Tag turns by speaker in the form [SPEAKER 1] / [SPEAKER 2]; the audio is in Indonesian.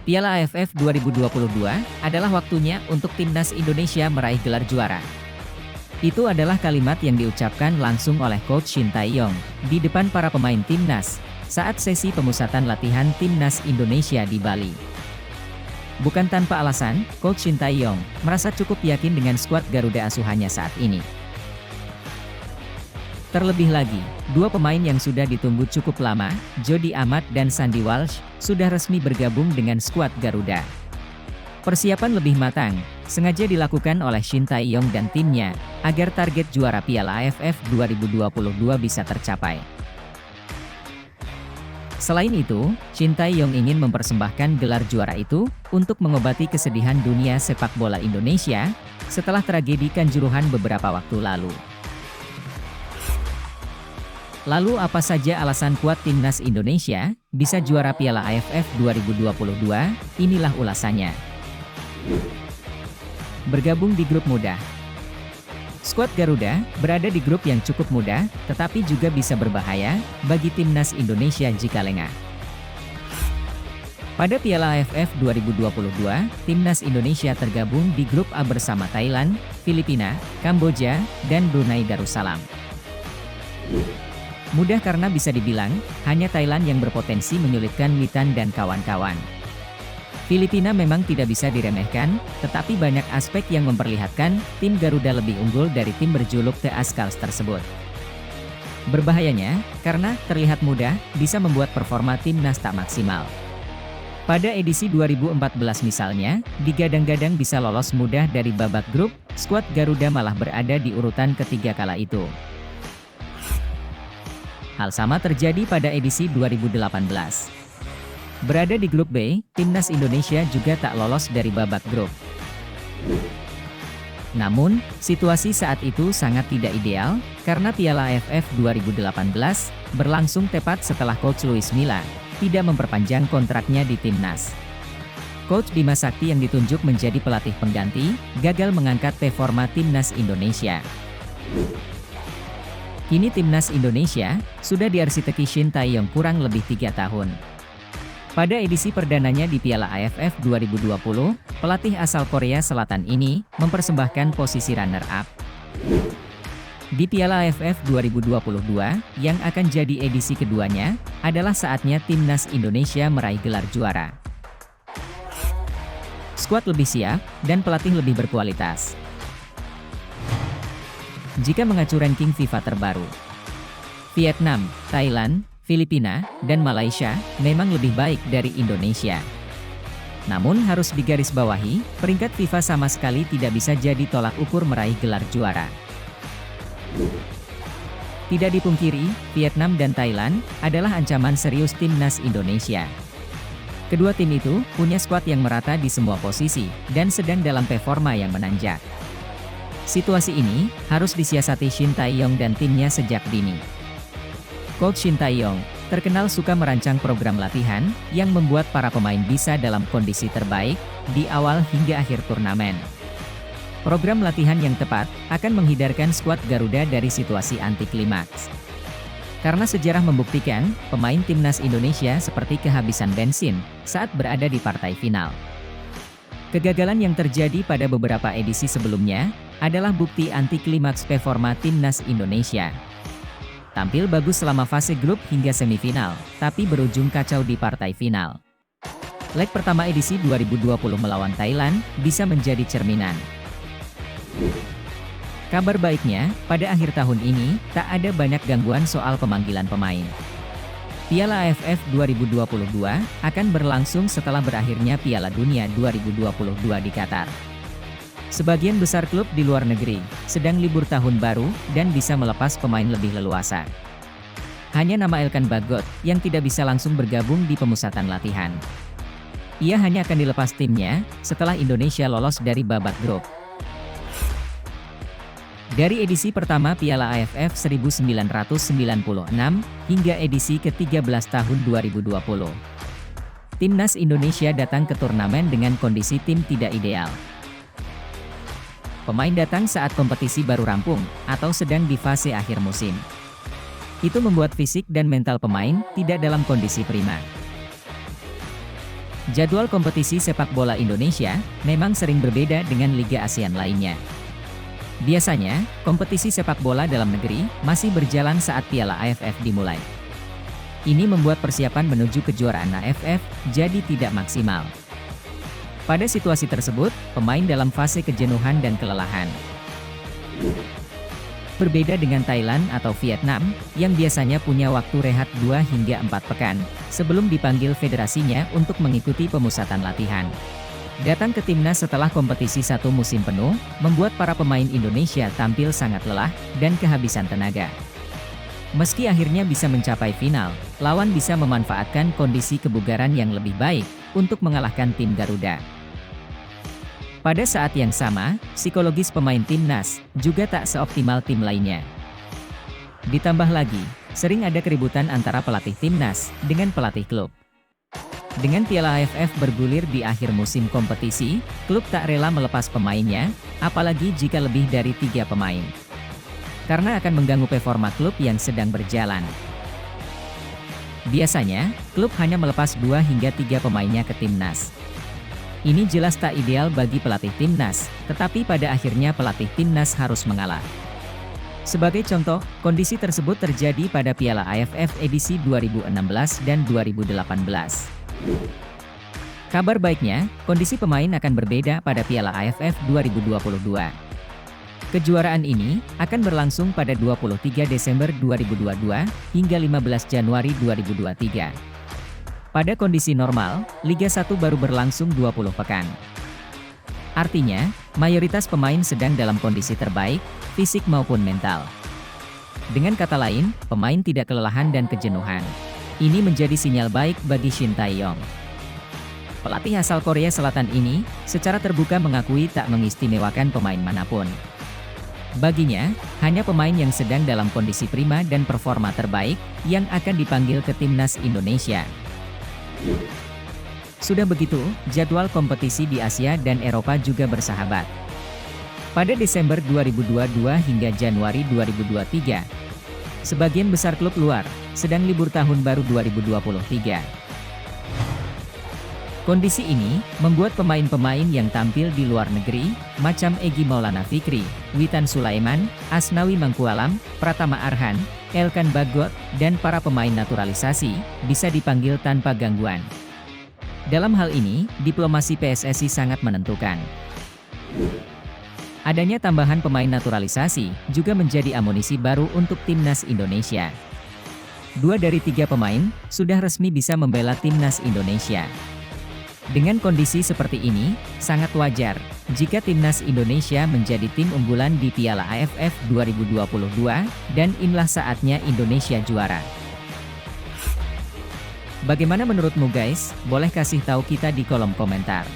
[SPEAKER 1] Piala AFF 2022 adalah waktunya untuk timnas Indonesia meraih gelar juara. Itu adalah kalimat yang diucapkan langsung oleh Coach Shin Tae-yong di depan para pemain timnas saat sesi pemusatan latihan timnas Indonesia di Bali. Bukan tanpa alasan, Coach Shin Tae-yong merasa cukup yakin dengan skuad Garuda asuhannya saat ini. Terlebih lagi, dua pemain yang sudah ditunggu cukup lama, Jody Amat dan Sandy Walsh, sudah resmi bergabung dengan skuad Garuda. Persiapan lebih matang, sengaja dilakukan oleh Shin Tae-yong dan timnya, agar target juara Piala AFF 2022 bisa tercapai. Selain itu, Shin Tae-yong ingin mempersembahkan gelar juara itu, untuk mengobati kesedihan dunia sepak bola Indonesia, setelah tragedi Kanjuruhan beberapa waktu lalu. Lalu apa saja alasan kuat timnas Indonesia bisa juara Piala AFF 2022? Inilah ulasannya. Bergabung di grup mudah. Skuad Garuda berada di grup yang cukup mudah, tetapi juga bisa berbahaya bagi timnas Indonesia jika lengah. Pada Piala AFF 2022, timnas Indonesia tergabung di grup A bersama Thailand, Filipina, Kamboja, dan Brunei Darussalam. Mudah karena bisa dibilang, hanya Thailand yang berpotensi menyulitkan Witan dan kawan-kawan. Filipina memang tidak bisa diremehkan, tetapi banyak aspek yang memperlihatkan tim Garuda lebih unggul dari tim berjuluk The Ascals tersebut. Berbahayanya, karena terlihat mudah, bisa membuat performa timnas tak maksimal. Pada edisi 2014 misalnya, digadang-gadang bisa lolos mudah dari babak grup, skuad Garuda malah berada di urutan ketiga kala itu. Hal sama terjadi pada edisi 2018. Berada di grup B, timnas Indonesia juga tak lolos dari babak grup. Namun, situasi saat itu sangat tidak ideal, karena Piala AFF 2018 berlangsung tepat setelah Coach Luis Milla tidak memperpanjang kontraknya di timnas. Coach Bima Sakti yang ditunjuk menjadi pelatih pengganti, gagal mengangkat performa timnas Indonesia. Kini timnas Indonesia sudah diarsiteki Shin Tae-yong kurang lebih 3 tahun. Pada edisi perdananya di Piala AFF 2020, pelatih asal Korea Selatan ini mempersembahkan posisi runner-up. Di Piala AFF 2022, yang akan jadi edisi keduanya, adalah saatnya timnas Indonesia meraih gelar juara. Skuad lebih siap, dan pelatih lebih berkualitas. Jika mengacu ranking FIFA terbaru, Vietnam, Thailand, Filipina, dan Malaysia memang lebih baik dari Indonesia. Namun harus digarisbawahi, peringkat FIFA sama sekali tidak bisa jadi tolak ukur meraih gelar juara. Tidak dipungkiri, Vietnam dan Thailand adalah ancaman serius timnas Indonesia. Kedua tim itu punya skuad yang merata di semua posisi, dan sedang dalam performa yang menanjak. Situasi ini harus disiasati Shin Tae-yong dan timnya sejak dini. Coach Shin Tae-yong terkenal suka merancang program latihan yang membuat para pemain bisa dalam kondisi terbaik di awal hingga akhir turnamen. Program latihan yang tepat akan menghindarkan skuad Garuda dari situasi anti klimaks. Karena sejarah membuktikan, pemain timnas Indonesia seperti kehabisan bensin saat berada di partai final. Kegagalan yang terjadi pada beberapa edisi sebelumnya adalah bukti anti klimaks performa timnas Indonesia. Tampil bagus selama fase grup hingga semifinal, tapi berujung kacau di partai final. Leg pertama edisi 2020 melawan Thailand bisa menjadi cerminan. Kabar baiknya, pada akhir tahun ini, tak ada banyak gangguan soal pemanggilan pemain. Piala AFF 2022 akan berlangsung setelah berakhirnya Piala Dunia 2022 di Qatar. Sebagian besar klub di luar negeri sedang libur tahun baru dan bisa melepas pemain lebih leluasa. Hanya nama Elkan Bagot yang tidak bisa langsung bergabung di pemusatan latihan. Ia hanya akan dilepas timnya setelah Indonesia lolos dari babak grup. Dari edisi pertama Piala AFF 1996 hingga edisi ke-13 tahun 2020. Timnas Indonesia datang ke turnamen dengan kondisi tim tidak ideal. Pemain datang saat kompetisi baru rampung, atau sedang di fase akhir musim. Itu membuat fisik dan mental pemain tidak dalam kondisi prima. Jadwal kompetisi sepak bola Indonesia memang sering berbeda dengan Liga ASEAN lainnya. Biasanya, kompetisi sepak bola dalam negeri masih berjalan saat Piala AFF dimulai. Ini membuat persiapan menuju kejuaraan AFF jadi tidak maksimal. Pada situasi tersebut, pemain dalam fase kejenuhan dan kelelahan. Berbeda dengan Thailand atau Vietnam, yang biasanya punya waktu rehat 2 hingga 4 pekan, sebelum dipanggil federasinya untuk mengikuti pemusatan latihan. Datang ke timnas setelah kompetisi 1 musim penuh, membuat para pemain Indonesia tampil sangat lelah dan kehabisan tenaga. Meski akhirnya bisa mencapai final, lawan bisa memanfaatkan kondisi kebugaran yang lebih baik untuk mengalahkan tim Garuda. Pada saat yang sama, psikologis pemain timnas juga tak seoptimal tim lainnya. Ditambah lagi, sering ada keributan antara pelatih timnas dengan pelatih klub. Dengan Piala AFF bergulir di akhir musim kompetisi, klub tak rela melepas pemainnya, apalagi jika lebih dari 3 pemain. Karena akan mengganggu performa klub yang sedang berjalan. Biasanya, klub hanya melepas 2 hingga 3 pemainnya ke timnas. Ini jelas tak ideal bagi pelatih timnas, tetapi pada akhirnya pelatih timnas harus mengalah. Sebagai contoh, kondisi tersebut terjadi pada Piala AFF edisi 2016 dan 2018. Kabar baiknya, kondisi pemain akan berbeda pada Piala AFF 2022. Kejuaraan ini akan berlangsung pada 23 Desember 2022 hingga 15 Januari 2023. Pada kondisi normal, Liga 1 baru berlangsung 20 pekan. Artinya, mayoritas pemain sedang dalam kondisi terbaik, fisik maupun mental. Dengan kata lain, pemain tidak kelelahan dan kejenuhan. Ini menjadi sinyal baik bagi Shin Tae-yong. Pelatih asal Korea Selatan ini, secara terbuka mengakui tak mengistimewakan pemain manapun. Baginya, hanya pemain yang sedang dalam kondisi prima dan performa terbaik, yang akan dipanggil ke timnas Indonesia. Sudah begitu, jadwal kompetisi di Asia dan Eropa juga bersahabat. Pada Desember 2022 hingga Januari 2023, sebagian besar klub luar sedang libur tahun baru 2023. Kondisi ini membuat pemain-pemain yang tampil di luar negeri, macam Egy Maulana Fikri, Witan Sulaiman, Asnawi Mangkualam, Pratama Arhan, Elkan Bagot, dan para pemain naturalisasi, bisa dipanggil tanpa gangguan. Dalam hal ini, diplomasi PSSI sangat menentukan. Adanya tambahan pemain naturalisasi, juga menjadi amunisi baru untuk timnas Indonesia. 2 dari 3 pemain, sudah resmi bisa membela timnas Indonesia. Dengan kondisi seperti ini, sangat wajar jika timnas Indonesia menjadi tim unggulan di Piala AFF 2022, dan inilah saatnya Indonesia juara. Bagaimana menurutmu guys? Boleh kasih tahu kita di kolom komentar.